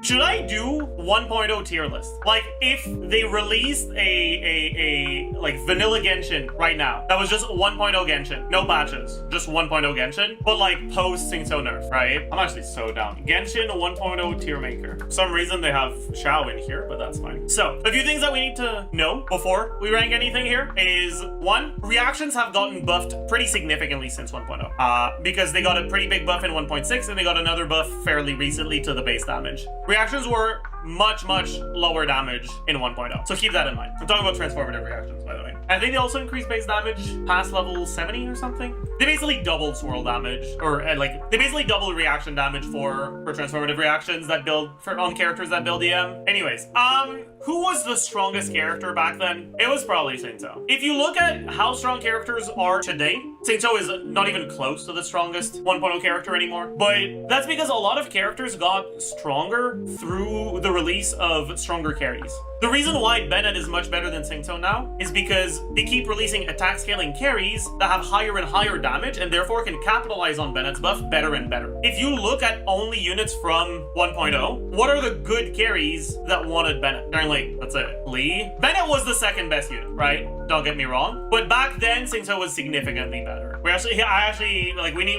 Should I do 1.0 tier list? Like, if they released a like vanilla Genshin right now, that was just 1.0 Genshin, no patches, just 1.0 Genshin, but like post Singso nerf, right? I'm actually so down. Genshin 1.0 tier maker. For some reason they have Xiao in here, but that's fine. So, a few things that we need to know before we rank anything here is, one, reactions have gotten buffed pretty significantly since 1.0. Because they got a pretty big buff in 1.6 and they got another buff fairly recently to the base damage. Reactions were much lower damage in 1.0, so keep that in mind. I'm talking about transformative reactions, by the way. I think they also increased base damage past level 70 or something. They basically doubled swirl damage, or like they basically doubled reaction damage for transformative reactions that build on characters that build EM. Anyways, who was the strongest character back then? It was probably Singso. If you look at how strong characters are today, Singso is not even close to the strongest 1.0 character anymore. But that's because a lot of characters got stronger through the release of stronger carries. The reason why Bennett is much better than Singso now is because they keep releasing attack scaling carries that have higher and higher damage and therefore can capitalize on Bennett's buff better and better. If you look at only units from 1.0, what are the good carries that wanted Bennett? Apparently, that's it. Lee? Bennett was the second best unit, right? Don't get me wrong. But back then, Singso was significantly better. We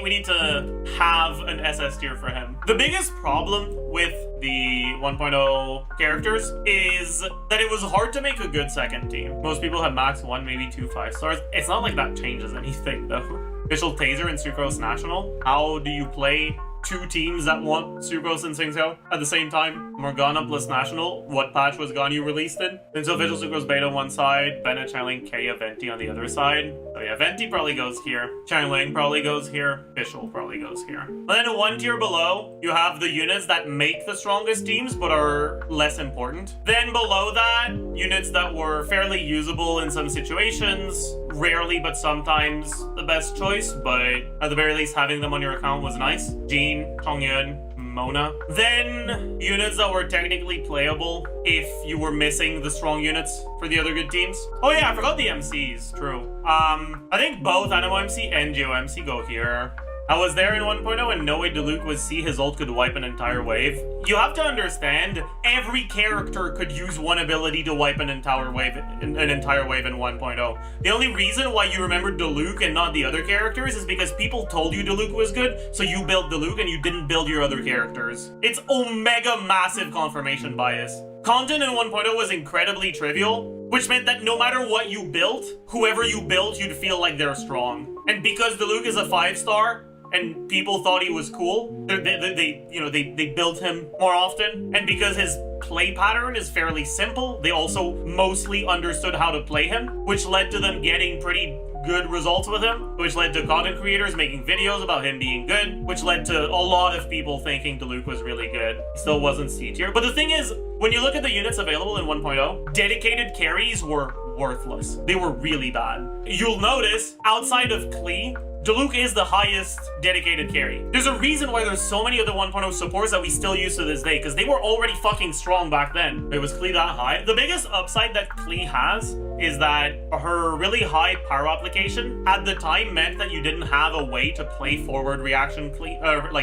need to have an SS tier for him. The biggest problem with the 1.0 characters is that it was hard to make a good second team. Most people have max 1, maybe 2 5-stars. It's not like that changes anything though. Official Taser and Sucrose National. How do you play two teams that want Sucrose and Singso at the same time? Morgana plus National. What patch was Ganyu released in? And so Official Sucrose Beta on one side, Bennett, Changling, Kaya, Venti on the other side. So yeah, Venti probably goes here. Changling probably goes here. Official probably goes here. And then one tier below, you have the units that make the strongest teams but are less important. Then below that, units that were fairly usable in some situations, rarely but sometimes the best choice, but at the very least having them on your account was nice. Jean, Chongyun, Mona. Then units that were technically playable if you were missing the strong units for the other good teams. Oh yeah, I forgot the MCs, true. I think both Animo MC and Geo MC go here. I was there in 1.0 and no way Diluc would see his ult could wipe an entire wave. You have to understand, every character could use one ability to wipe an entire wave in 1.0. The only reason why you remember Diluc and not the other characters is because people told you Diluc was good, so you built Diluc and you didn't build your other characters. It's omega massive confirmation bias. Content in 1.0 was incredibly trivial, which meant that no matter what you built, whoever you built, you'd feel like they're strong. And because Diluc is a 5-star, and people thought he was cool, they built him more often. And because his play pattern is fairly simple, they also mostly understood how to play him, which led to them getting pretty good results with him, which led to content creators making videos about him being good, which led to a lot of people thinking Diluc was really good. He still wasn't C tier. But the thing is, when you look at the units available in 1.0, dedicated carries were worthless. They were really bad. You'll notice, outside of Klee, Diluc is the highest dedicated carry. There's a reason why there's so many other 1.0 supports that we still use to this day, because they were already fucking strong back then. Wait, was Klee that high? The biggest upside that Klee has is that her really high power application at the time meant that you didn't have a way to play forward reaction Klee,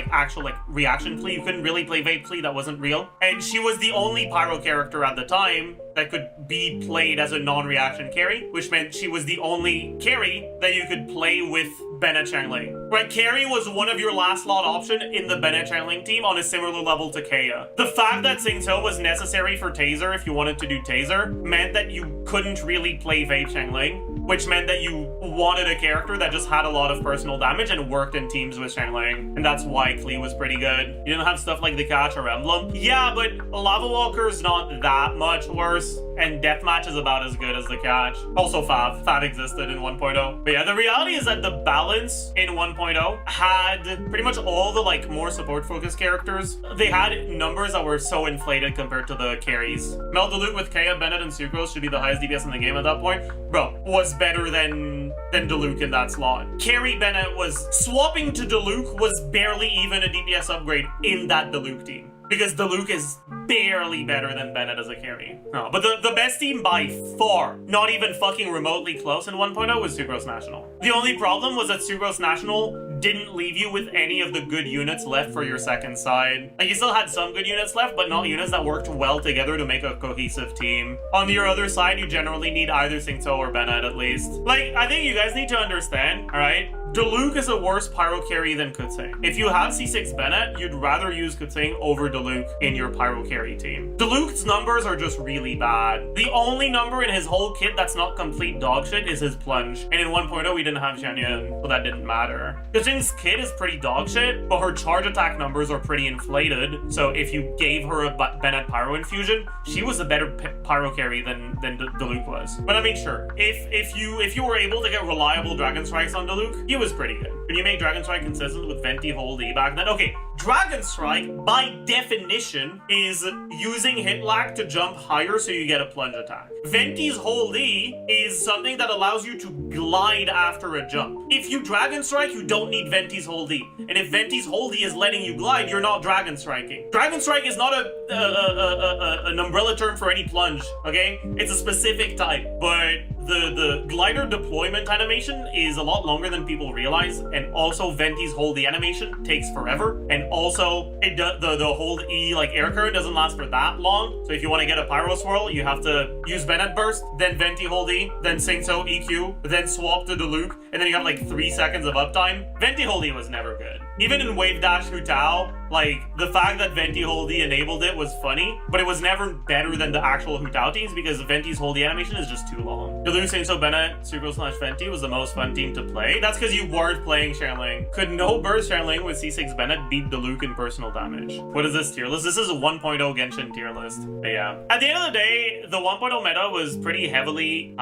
actual reaction Klee. You couldn't really play vape Klee that wasn't real. And she was the only pyro character at the time that could be played as a non-reaction carry, which meant she was the only carry that you could play with Bennett Changling. Right, carry was one of your last slot option in the Bennett Changling team on a similar level to Kaya. The fact that Singso was necessary for Taser if you wanted to do Taser meant that you couldn't really play Vape Changling, which meant that you wanted a character that just had a lot of personal damage and worked in teams with Changling, and that's why Klee was pretty good. You didn't have stuff like the Catch or Emblem. Yeah, but Lava Walker's not that much worse, and Deathmatch is about as good as the Catch. Also Fav. Fav existed in 1.0. But yeah, the reality is that the balance in 1.0 had pretty much all the more support focused characters. They had numbers that were so inflated compared to the carries. Mel Diluc with Kaya, Bennett, and Sucrose should be the highest DPS in the game at that point. Bro, was better than Diluc in that slot. Carry Bennett was swapping to Diluc was barely even a DPS upgrade in that Diluc team, because Diluc is barely better than Bennett as a carry. No, but the best team by far, not even fucking remotely close in 1.0, was Sucrose National. The only problem was that Sucrose National didn't leave you with any of the good units left for your second side. Like, you still had some good units left, but not units that worked well together to make a cohesive team. On your other side, you generally need either Xingqiu or Bennett at least. Like, I think you guys need to understand, alright? Diluc is a worse pyro carry than Kuting. If you have C6 Bennett, you'd rather use Kuting over Diluc in your pyro carry team. Diluc's numbers are just really bad. The only number in his whole kit that's not complete dogshit is his plunge. And in 1.0 we didn't have Xianyan, so that didn't matter. Kuting's kit is pretty dogshit, but her charge attack numbers are pretty inflated. So if you gave her a Bennett pyro infusion, she was a better pyro carry than Diluc was. But I mean, sure, if you were able to get reliable Dragon Strikes on Diluc, he was pretty good. When you make Dragon Strike consistent with Venti Hold E back then, okay, Dragon Strike, by definition, is using hit lag to jump higher so you get a plunge attack. Venti's Hold E is something that allows you to glide after a jump. If you Dragon Strike, you don't need Venti's Hold E. And if Venti's Hold E is letting you glide, you're not Dragon Striking. Dragon Strike is not an umbrella term for any plunge, okay? It's a specific type, but the glider deployment animation is a lot longer than people realize, and also Venti's Hold E animation takes forever, and also the Hold E like air current doesn't last for that long. So if you want to get a pyro swirl, you have to use Bennett burst, then Venti Hold E, then Xingqiu EQ, then swap to Diluc, and then you have like 3 seconds of uptime. Venti Hold E was never good. Even in Wave Dash Hu Tao, like, the fact that Venti Hold E enabled it was funny, but it was never better than the actual Hu Tao teams because Venti's Hold E animation is just too long. Diluc, Xingqiu, Bennett, Sucro/Venti was the most fun team to play. That's because you weren't playing Xianling. Could no burst Xianling with C6 Bennett beat Diluc in personal damage? What is this tier list? This is a 1.0 Genshin tier list. But yeah. At the end of the day, the 1.0 meta was pretty heavily,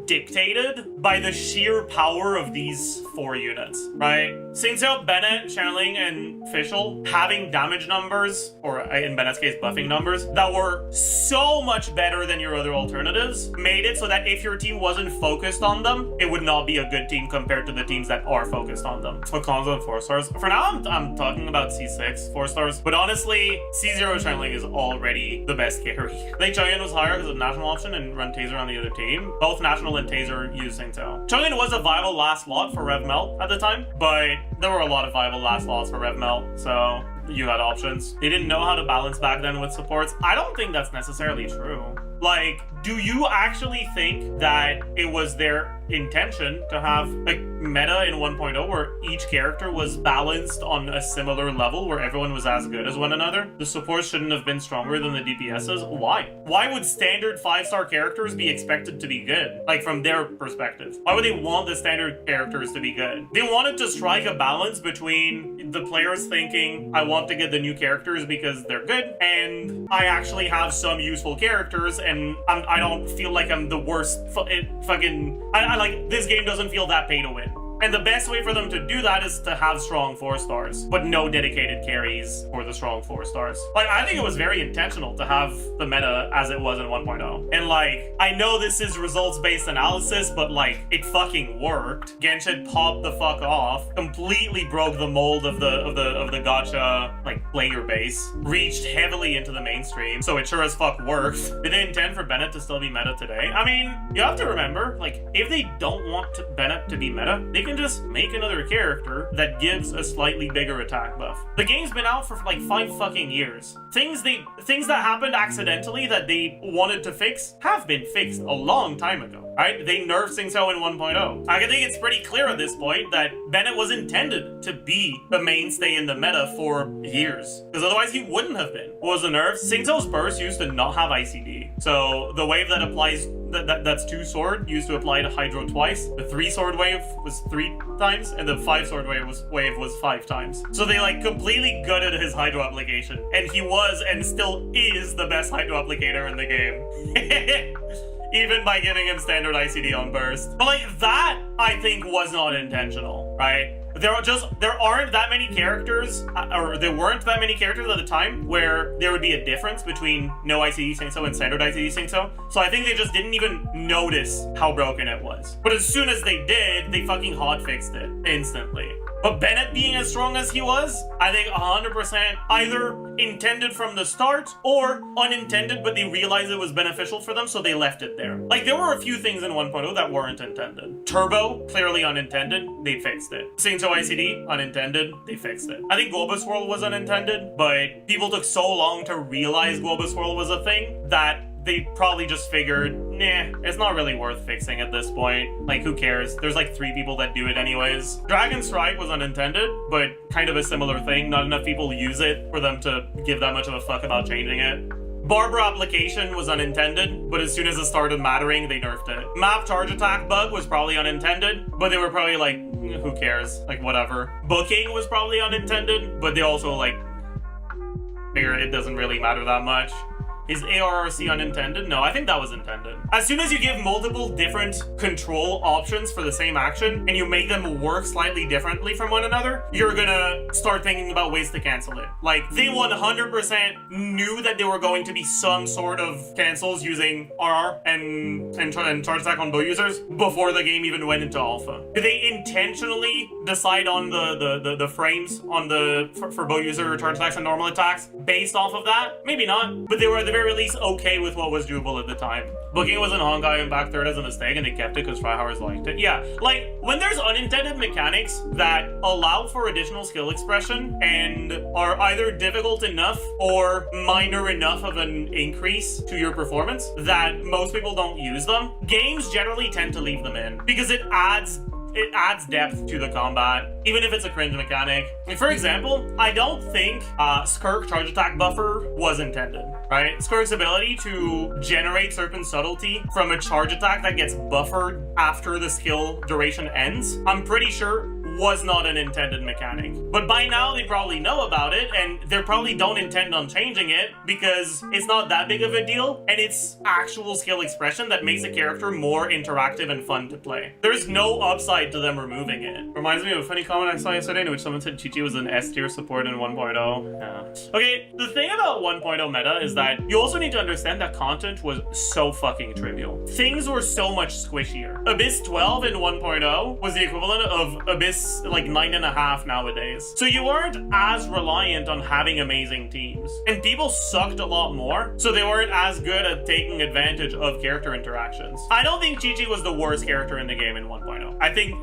dictated by the sheer power of these 4 units, right? Xingqiu, Bennett, Xianling, and Fischl having damage numbers, or in Bennett's case, buffing numbers, that were so much better than your other alternatives, made it so that if your team wasn't focused on them, it would not be a good team compared to the teams that are focused on them. What Konzo and 4 stars? For now, I'm talking about C6, 4 stars, but honestly, C0 Xianling is already the best carry. I think Chang'an was higher because of national option and run Taser on the other team. Both national and Taser used Xingqiu. Chang'an was a viable last lot for Rev Melt at the time, but there were a lot of viable last lots for Rev Melt, so you had options. They didn't know how to balance back then with supports. I don't think that's necessarily true. Like, do you actually think that it was their intention to have like meta in 1.0 where each character was balanced on a similar level where everyone was as good as one another? The supports shouldn't have been stronger than the DPSs. Why? Why would standard 5-star characters be expected to be good? Like, from their perspective. Why would they want the standard characters to be good? They wanted to strike a balance between the players thinking, I want to get the new characters because they're good, and I actually have some useful characters, and I don't feel like I'm the worst I like, this game doesn't feel that pay to win. And the best way for them to do that is to have strong 4 stars, but no dedicated carries for the strong 4 stars. Like, I think it was very intentional to have the meta as it was in 1.0. And like, I know this is results-based analysis, but like, it fucking worked. Genshin popped the fuck off, completely broke the mold of the gacha like player base, reached heavily into the mainstream, so it sure as fuck worked. Did they intend for Bennett to still be meta today? I mean, you have to remember, like, if they don't want Bennett to be meta, they can just make another character that gives a slightly bigger attack buff. The game's been out for like 5 fucking years. Things that happened accidentally that they wanted to fix have been fixed a long time ago, right? They nerfed Xingqiu in 1.0. I think it's pretty clear at this point that Bennett was intended to be the mainstay in the meta for years, because otherwise he wouldn't have been. What was the nerf? Xingqiu's burst used to not have ICD. So the wave that applies that's 2 sword used to apply to Hydro twice. The 3 sword wave was 3 times, and the 5 sword wave was 5 times. So they like completely gutted his Hydro application, and he was and still is the best Hydro applicator in the game. Even by giving him standard ICD on burst. But like, that I think was not intentional, right? There aren't that many characters, or there weren't that many characters at the time where there would be a difference between no ICD Xingqiu and standard ICD Xingqiu. So I think they just didn't even notice how broken it was. But as soon as they did, they fucking hotfixed it instantly. But Bennett being as strong as he was, I think 100% either intended from the start or unintended, but they realized it was beneficial for them, so they left it there. Like, there were a few things in 1.0 that weren't intended. Turbo, clearly unintended, they fixed it. Sainto ICD, unintended, they fixed it. I think Globus Swirl was unintended, but people took so long to realize Globus Swirl was a thing that they probably just figured, nah, it's not really worth fixing at this point. Like, who cares? There's like 3 people that do it anyways. Dragon Strike was unintended, but kind of a similar thing. Not enough people use it for them to give that much of a fuck about changing it. Barber Application was unintended, but as soon as it started mattering, they nerfed it. Map Charge Attack bug was probably unintended, but they were probably like, who cares? Like, whatever. Booking was probably unintended, but they also like figured it doesn't really matter that much. Is ARRC unintended? No, I think that was intended. As soon as you give multiple different control options for the same action and you make them work slightly differently from one another, you're gonna start thinking about ways to cancel it. Like, they 100% knew that there were going to be some sort of cancels using RR and charge attack on bow users before the game even went into alpha. Did they intentionally decide on the frames on for bow user charge attacks and normal attacks based off of that? Maybe not, but they were at the very least okay with what was doable at the time. Booking was in Honkai and back third as a mistake, and they kept it because tryhards liked it. Yeah, like, when there's unintended mechanics that allow for additional skill expression and are either difficult enough or minor enough of an increase to your performance that most people don't use them, games generally tend to leave them in because it adds depth to the combat, even if it's a cringe mechanic. Like, for example, I don't think Skirk charge attack buffer was intended, right? Skirk's ability to generate Serpent Subtlety from a charge attack that gets buffered after the skill duration ends, I'm pretty sure was not an intended mechanic. But by now they probably know about it, and they probably don't intend on changing it because it's not that big of a deal, and it's actual skill expression that makes the character more interactive and fun to play. There's no upside to them removing it. Reminds me of a funny comment I saw yesterday in which someone said Chi-Chi was an S-tier support in 1.0. Yeah. Okay, the thing about 1.0 meta is that you also need to understand that content was so fucking trivial. Things were so much squishier. Abyss 12 in 1.0 was the equivalent of Abyss like 9.5 nowadays. So you weren't as reliant on having amazing teams. And people sucked a lot more, so they weren't as good at taking advantage of character interactions. I don't think Chi-Chi was the worst character in the game in 1.0. I think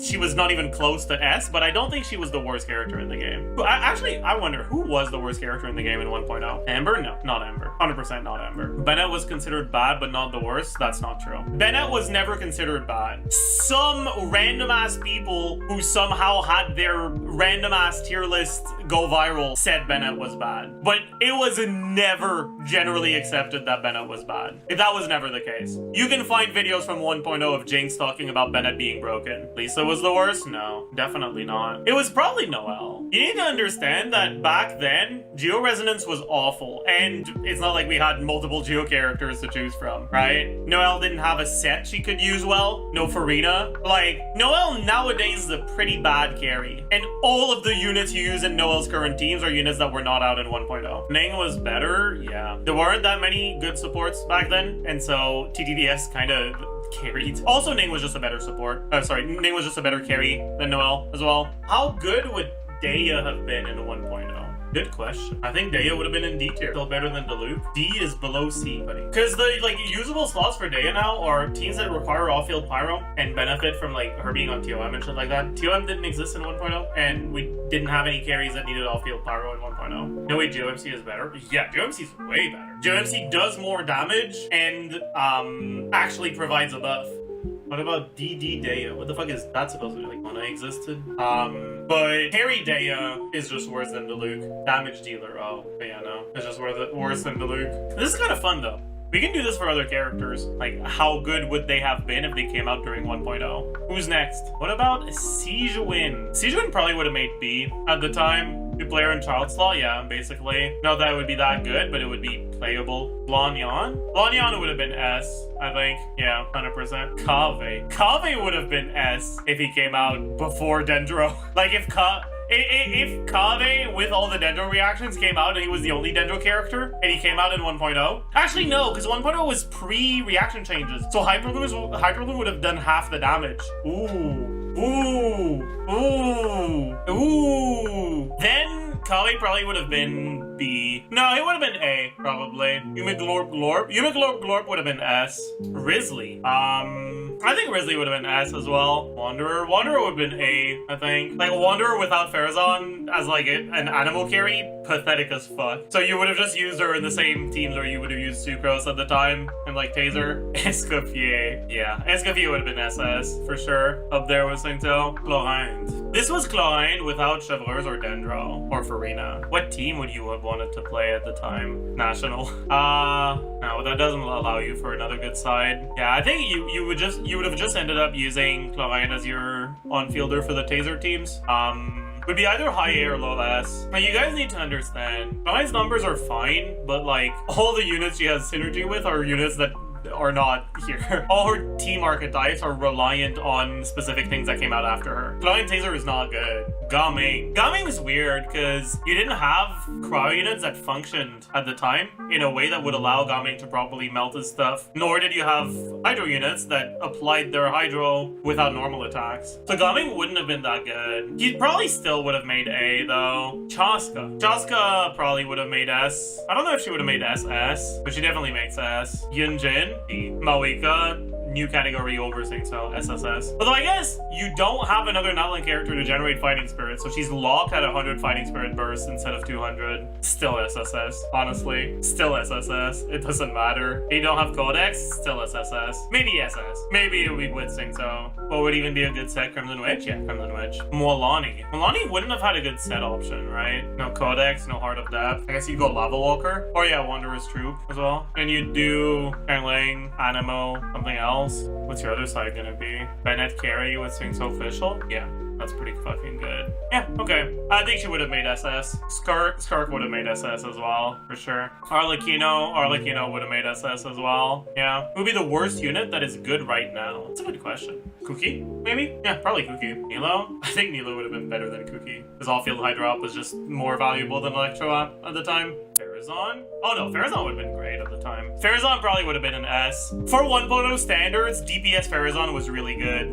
she was not even close to S, but I don't think she was the worst character in the game. I wonder who was the worst character in the game in 1.0? Amber? No, not Amber. 100% not Amber. Bennett was considered bad, but not the worst. That's not true. Bennett was never considered bad. Some random ass people who somehow had their random ass tier list go viral said Bennett was bad. But it was never generally accepted that Bennett was bad. That was never the case. You can find videos from 1.0 of Jinx talking about Bennett being broken. Lisa was the worst? No, definitely not. It was probably Noelle. You need to understand that back then, Geo Resonance was awful, and it's not like we had multiple Geo characters to choose from, right? Noelle didn't have a set she could use well. No Farina. Like, Noelle nowadays is a pretty bad carry, and all of the units you use in Noelle's current teams are units that were not out in 1.0. Ning was better, yeah. There weren't that many good supports back then, and so TTDS kind of carried. Also, Ning was just a better support. Ning was just a better carry than Noelle as well. How good would Daya have been in 1.0? Good question. I think Daya would have been in D tier. Still better than Diluc. D is below C, buddy. Because the usable slots for Daya now are teams that require off-field pyro and benefit from her being on TOM and shit like that. TOM didn't exist in 1.0, and we didn't have any carries that needed off-field pyro in 1.0. No way, GeoMC is better. Yeah, GeoMC is way better. GeoMC does more damage and actually provides a buff. What about DD Daya? What the fuck is that supposed to be? Like, when I existed? But Harry Daya is just worse than Diluc. Damage dealer, oh, yeah, no. It's just worse than Diluc. This is kind of fun, though. We can do this for other characters. Like, how good would they have been if they came out during 1.0? Who's next? What about Sijuin? Sijuin probably would have made B at the time. Two player in Child Slot, yeah, basically. Not that it would be that good, but it would be playable. Blanyan? Blanyan would have been S, I think. Yeah, 100%. Kave would have been S if he came out before Dendro. Like, if Kave, with all the Dendro reactions, came out and he was the only Dendro character, and he came out in 1.0. Actually, no, because 1.0 was pre-reaction changes. So Hyperloom would have done half the damage. Ooh. Ooh. Ooh. Ooh. Then Kali probably would have been B. No, it would have been A, probably. Yumiglorp Glorp. Yumiglorp Glorp would have been S. Risley. I think Risley would have been S as well. Wanderer. Wanderer would have been A, I think. Like, Wanderer without Farazan as, like, an animal carry, pathetic as fuck. So you would have just used her in the same teams where you would have used Sucrose at the time, and, like, Taser. Escoffier. Yeah, Escoffier would have been SS, for sure. Up there with Singto. Chlorinde. This was Chlorinde without Chevreuse or Dendro, or Farina. What team would you have wanted to play at the time? National. No, that doesn't allow you for another good side. Yeah, I think you would have just ended up using Chlorine as your on-fielder for the Taser teams. Would be either high A or low S. Now, you guys need to understand, Chlorine's numbers are fine, but like, all the units she has synergy with are units that are not here. All her team archetypes are reliant on specific things that came out after her. Chlorine Taser is not good. Gaming. Gaming is weird because you didn't have cryo units that functioned at the time in a way that would allow Gaming to properly melt his stuff, nor did you have hydro units that applied their hydro without normal attacks. So Gaming wouldn't have been that good. He probably still would have made A though. Chaska. Chaska probably would have made S. I don't know if she would have made SS, but she definitely makes S. Yunjin. Mawika. New category over so SSS. Although I guess you don't have another Natlan character to generate fighting spirit, so she's locked at 100 fighting spirit bursts instead of 200. Still SSS, honestly. Still SSS. It doesn't matter. You don't have Codex, still SSS. Maybe SS. Maybe it'll be Blitzing, so. What would even be a good set? Crimson Witch? Yeah, Crimson Witch. Molani. Molani wouldn't have had a good set option, right? No Codex, no Heart of Depth. I guess you'd go Lava Walker. Or yeah, Wanderer's Troop as well. And you'd do Erling, Animo, something else. What's your other side gonna be? Bennett Carey with Swing So Official? Yeah, that's pretty fucking good. Yeah, okay. I think she would have made SS. Skark would have made SS as well, for sure. Arlecchino would have made SS as well. Yeah. Who would be the worst unit that is good right now? That's a good question. Cookie, maybe? Yeah, probably Cookie. Nilo? I think Nilo would have been better than Cookie. Because All-Field Hydro Up was just more valuable than Electro Up at the time. Farazan? Oh no, Farazan would have been great at the time. Farazan probably would have been an S. For 1.0 standards, DPS Farazan was really good.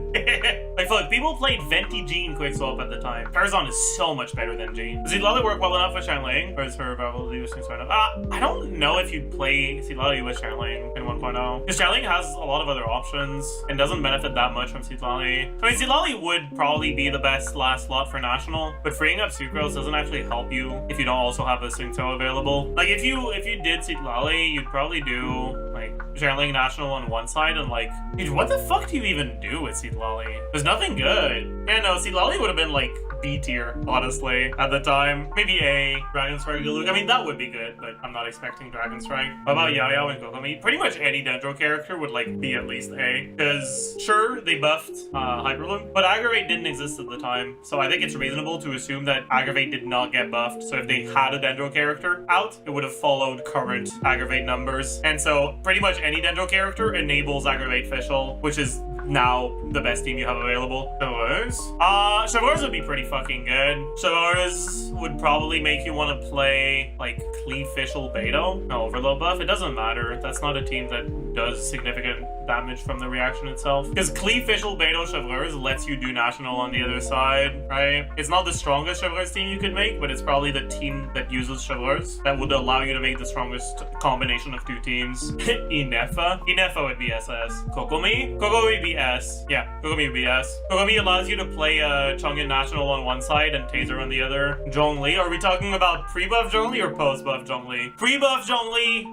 Like, look, people played Venti Jean Quickswap at the time. Farazan is so much better than Jean. Does Zitlali work well enough with Shanling? Or is her availability with Shanling? I don't know if you'd play Zitlali with Shanling in 1.0. Because Shanling has a lot of other options and doesn't benefit that much from Zitlali. I mean, Zitlali would probably be the best last slot for National, but freeing up Sucrose doesn't actually help you if you don't also have a Singto available. Like, if you did Zitlali, you'd probably do, like, Shanling National on one side and, like, dude, what the fuck do you even do with Zitlali? There's nothing good. Yeah, no, Zitlali would have been, like, B tier, honestly, at the time. Maybe A, Dragon Strike Galuk. I mean, that would be good, but I'm not expecting Dragon Strike. What about Yao and Kokomi? Pretty much any Dendro character would, like, be at least A. Because, sure, they buffed Hyperloom, but Aggravate didn't exist at the time. So I think it's reasonable to assume that Aggravate did not get buffed. So if they had a Dendro character out, it would have followed current Aggravate numbers. And so pretty much any Dendro character enables Aggravate Fischl, which is now the best team you have available. Chevreuse would be pretty fucking good. Chevreuse would probably make you want to play like Cleave Fischl Beto. No overload buff. It doesn't matter. That's not a team that does significant damage from the reaction itself. Because Cleave Fischl Beto Chevreuse lets you do National on the other side, right? It's not the strongest Chevreuse team you could make, but it's probably the team that uses Chevreuse that would allow you to make the strongest combination of two teams. Inefa would be SS. Kokomi would be S. Yeah, Kokomi would be S. Kokomi allows you to play Chong'in National on one side and Taser on the other. Zhongli, are we talking about pre-buff Zhongli or post-buff Zhongli? Pre-buff Zhongli,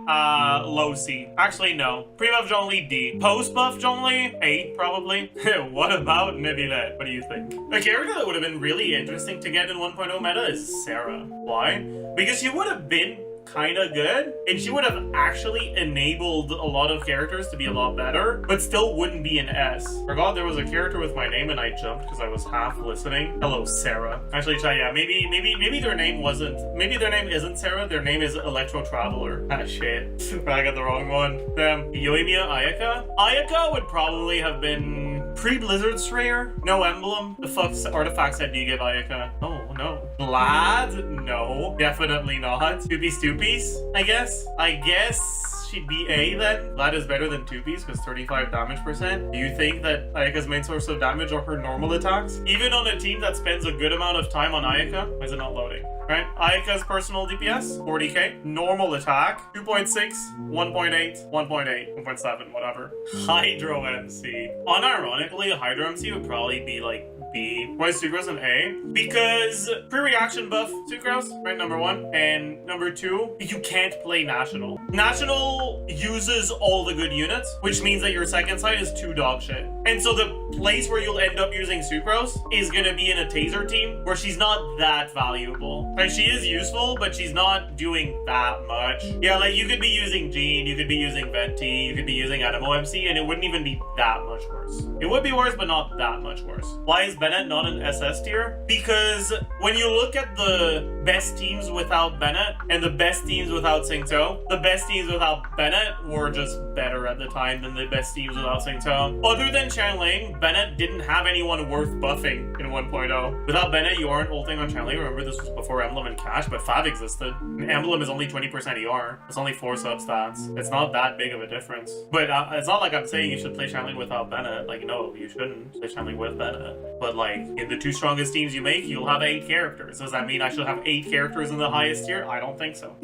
low C. Actually, no. Pre-buff Zhongli, D. Post-buff Zhongli, A, probably. What about Nebulette? What do you think? A character that would have been really interesting to get in 1.0 meta is Sarah. Why? Because she would have been kind of good, and she would have actually enabled a lot of characters to be a lot better, but still wouldn't be an S. Forgot there was a character with my name and I jumped because I was half listening. Hello, Sarah. Actually, yeah, maybe their name isn't Sarah, their name is Electro Traveler. Ah, shit. I got the wrong one. Damn. Yoimiya Ayaka? Ayaka would probably have been pre-Blizzard Strayer? No emblem? The fuck's artifact set do you give Ayaka? Oh, no. Glad? No. Definitely not. Stoopy Stoopies, I guess? she'd be A then. That is better than 2-piece because 35 damage percent. Do you think that Ayaka's main source of damage are her normal attacks? Even on a team that spends a good amount of time on Ayaka? Why is it not loading? Right? Ayaka's personal DPS, 40k. Normal attack, 2.6, 1.8, 1.8, 1.7, whatever. Hydro MC. Unironically, a Hydro MC would probably be like B. Why is Sucrose an A? Because pre-reaction buff Sucrose, right, number one. And number two, you can't play National. National uses all the good units, which means that your second side is 2 dog shit. And so the place where you'll end up using Sucrose is gonna be in a Taser team where she's not that valuable. Like, she is useful, but she's not doing that much. Yeah, like, you could be using Jean, you could be using Venti, you could be using Animo MC, and it wouldn't even be that much worse. It would be worse, but not that much worse. Why is Bennett not an SS tier? Because when you look at the best teams without Bennett and the best teams without Singto, the best teams without Bennett were just better at the time than the best teams without Singto. Other than Chanling, Bennett didn't have anyone worth buffing in 1.0. Without Bennett, you aren't ulting on Chanling. Remember, this was before Emblem and Cash, but Fav existed. Emblem is only 20% ER. It's only 4 substats. It's not that big of a difference. But it's not like I'm saying you should play Chanling without Bennett. Like, no, you shouldn't play Chanling with Bennett. But like, in the 2 strongest teams you make, you'll have 8 characters. Does that mean I should have 8 characters in the highest tier? I don't think so.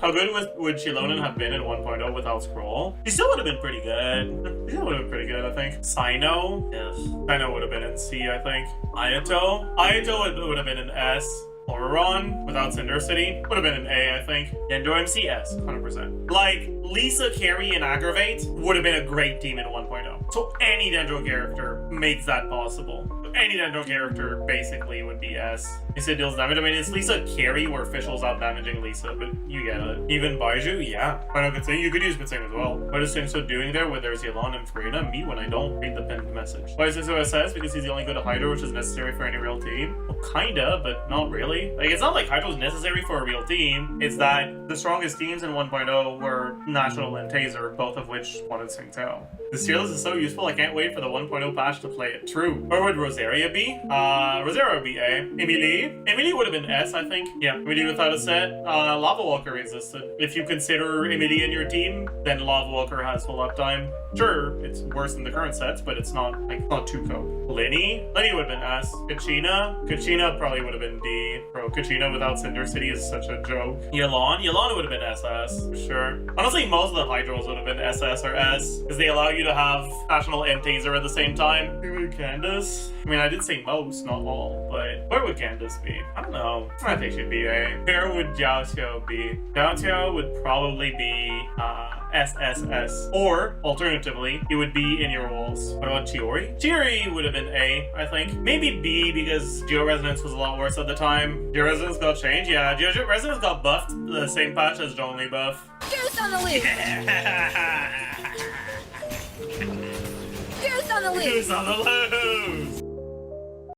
How good would Chilonen have been in 1.0 without Scroll? He still would have been pretty good. He still would have been pretty good, I think. Sino? Yes. Sino would have been in C, I think. Ayato? Ayato would have been an S. Auron without Cinder City would have been an A, I think. Dendro MC S, 100%. Like, Lisa, Carry, and Aggravate would have been a great team in 1.0. So any Dendro character makes that possible. Any Dendro character basically would be S. Lisa deals damage. I mean, it's Lisa Carry where officials out damaging Lisa, but you get it. Even Baiju, yeah. I know Kutsing. You could use Kutsing as well. What is Singso doing there where there's Yelan and Farina? Me when I don't read the pinned message. Why is Singso SS? Because he's the only good Hydro, which is necessary for any real team. Well, kinda, but not really. Like, it's not like Hydro's necessary for a real team. It's that the strongest teams in 1.0 were National and Taser, both of which wanted Singtao. This tier list is so useful, I can't wait for the 1.0 patch to play it. True. Where would Rosaria be? Rosaria would be A. Emily would have been S, I think. Yeah, Emily without a set. Lava Walker existed. If you consider Emily in your team, then Lava Walker has full uptime. Sure, it's worse than the current sets, but it's not, like, not too cope. Lenny would have been S. Kachina probably would have been D. Bro, Kachina without Cinder City is such a joke. Yelan would have been SS, for sure. Honestly, most of the Hydros would have been SS or S, because they allow you to have National and Taser at the same time. Who would Candace? I mean, I did say most, not all, but where would Candace be? I don't know. I think she'd be A. Where would Jiao Xiao be? Jiao Xiao would probably be SSS. Or, alternatively, it would be in your walls. What about Chiori? Chiori would have been A, I think. Maybe B, because Geo Resonance was a lot worse at the time. Geo Resonance got changed? Yeah, Geo Resonance got buffed the same patch as Zhongli buff. Goose on the loose! Yeah. Goose on the loose! Goose on the loose!